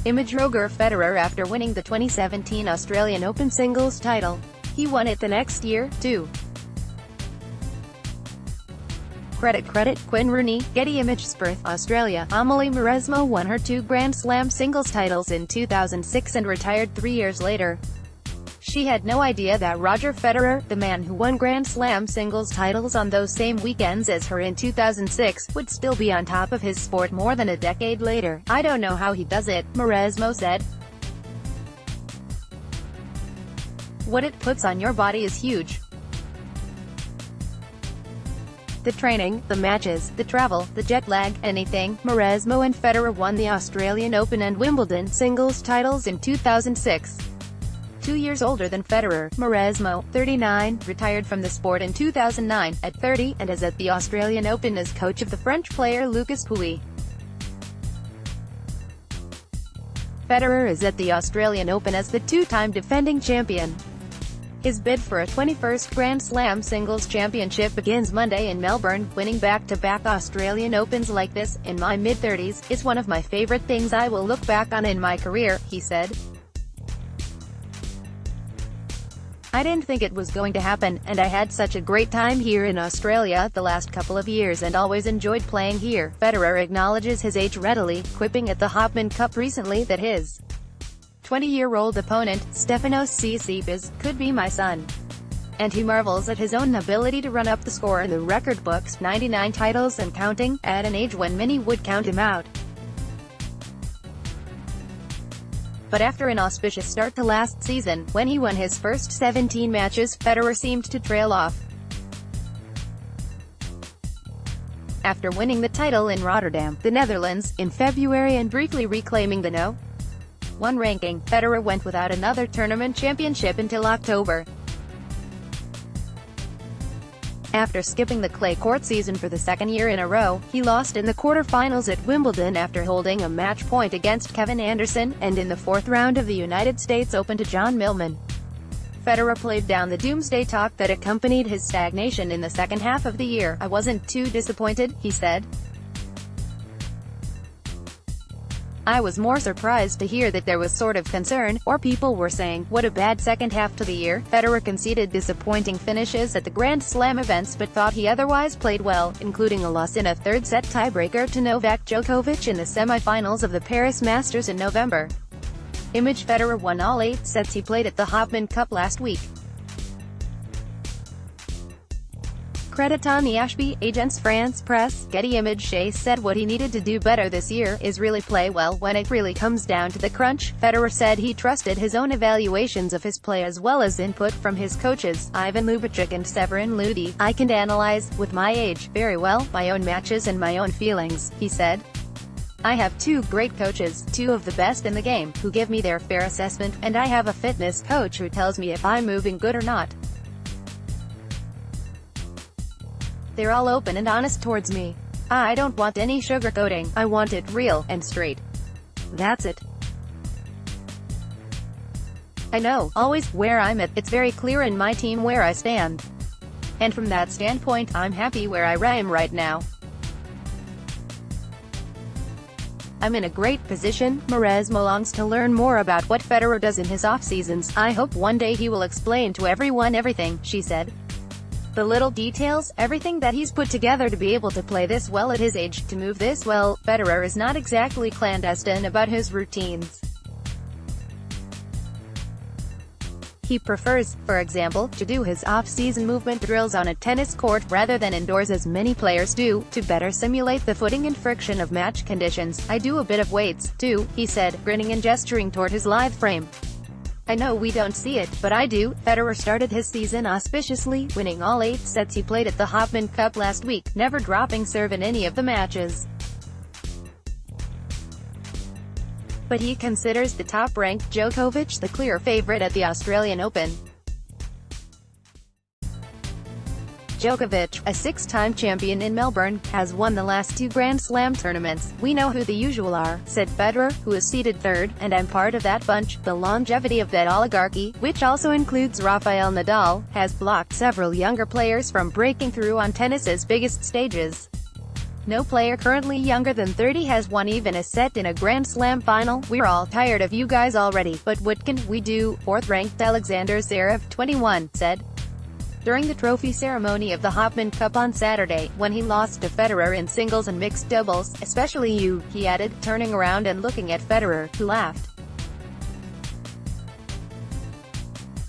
ImageRoger Federer after winning the 2017 Australian Open singles title. He won it the next year, too. CreditCreditQuinn Rooney, Getty ImagesPERTH, Australia. Amélie Mauresmo won her 2 Grand Slam singles titles in 2006 and retired 3 years later. She had no idea that Roger Federer, the man who won Grand Slam singles titles on those same weekends as her in 2006, would still be on top of his sport more than a decade later. "I don't know how he does it," Mauresmo said. "What it puts on your body is huge. The training, the matches, the travel, the jet lag, anything." Mauresmo and Federer won the Australian Open and Wimbledon singles titles in 2006. 2 years older than Federer, Mauresmo, 39, retired from the sport in 2009, at 30, and is at the Australian Open as coach of the French player Lucas Pouille. Federer is at the Australian Open as the 2-time defending champion. His bid for a 21st Grand Slam singles championship begins Monday in Melbourne. "Winning back-to-back Australian Opens like this, in my mid-30s, is one of my favourite things I will look back on in my career," he said. "I didn't think it was going to happen, and I had such a great time here in Australia the last couple of years and always enjoyed playing here." Federer acknowledges his age readily, quipping at the Hopman Cup recently that his 20-year-old opponent, Stefanos Tsitsipas, could be my son. And he marvels at his own ability to run up the score in the record books, 99 titles and counting, at an age when many would count him out. But after an auspicious start to last season, when he won his first 17 matches, Federer seemed to trail off. After winning the title in Rotterdam, the Netherlands, in February and briefly reclaiming the No. 1 ranking, Federer went without another tournament championship until October. After skipping the clay court season for the 2nd year in a row, he lost in the quarter-finals at Wimbledon after holding a match point against Kevin Anderson, and in the 4th round of the United States Open to John Millman. Federer played down the doomsday talk that accompanied his stagnation in the second half of the year. "I wasn't too disappointed," he said. "I was more surprised to hear that there was sort of concern, or people were saying, what a bad second half to the year." Federer conceded disappointing finishes at the Grand Slam events but thought he otherwise played well, including a loss in a third-set tiebreaker to Novak Djokovic in the semi-finals of the Paris Masters in November. Federer won all 8 sets he played at the Hopman Cup last week. Credit on the Agence France Presse, Getty Images said what he needed to do better this year is really play well when it really comes down to the crunch. Federer said he trusted his own evaluations of his play as well as input from his coaches, Ivan Lubitschek and Severin Ludi. "I can analyze, with my age, very well, my own matches and my own feelings," he said. "I have 2 great coaches, 2 of the best in the game, who give me their fair assessment, and I have a fitness coach who tells me if I'm moving good or not. They're all open and honest towards me. I don't want any sugarcoating, I want it real and straight. That's it. I know, always, where I'm at. It's very clear in my team where I stand. And from that standpoint, I'm happy where I am right now. I'm in a great position." Mauresmo longs to learn more about what Federer does in his off-seasons. "I hope one day he will explain to everyone everything," she said. "The little details, everything that he's put together to be able to play this well at his age, to move this well." Federer is not exactly clandestine about his routines. He prefers, for example, to do his off-season movement drills on a tennis court, rather than indoors as many players do, to better simulate the footing and friction of match conditions. "I do a bit of weights, too," he said, grinning and gesturing toward his live frame. "I know we don't see it, but I do." Federer started his season auspiciously, winning all 8 sets he played at the Hopman Cup last week, never dropping serve in any of the matches. But he considers the top-ranked Djokovic the clear favorite at the Australian Open. Djokovic, a 6-time champion in Melbourne, has won the last 2 Grand Slam tournaments. "We know who the usual are," said Federer, who is seeded 3rd, "and I'm part of that bunch." The longevity of that oligarchy, which also includes Rafael Nadal, has blocked several younger players from breaking through on tennis's biggest stages. No player currently younger than 30 has won even a set in a Grand Slam final. We're all tired of you guys already, but what can we do? Fourth-ranked Alexander Zverev, 21, said during the trophy ceremony of the Hopman Cup on Saturday, when he lost to Federer in singles and mixed doubles. Especially you, he added, turning around and looking at Federer, who laughed.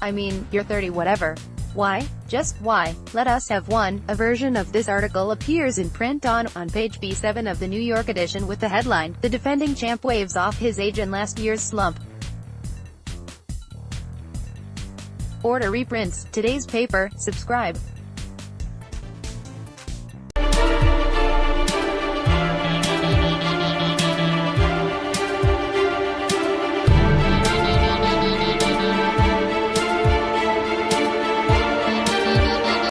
I mean, you're 30 whatever. Why? Just why? Let us have one. A version of this article appears in print on page B7 of the New York edition with the headline, "The defending champ waves off his age and last year's slump." Order reprints today's paper. Subscribe.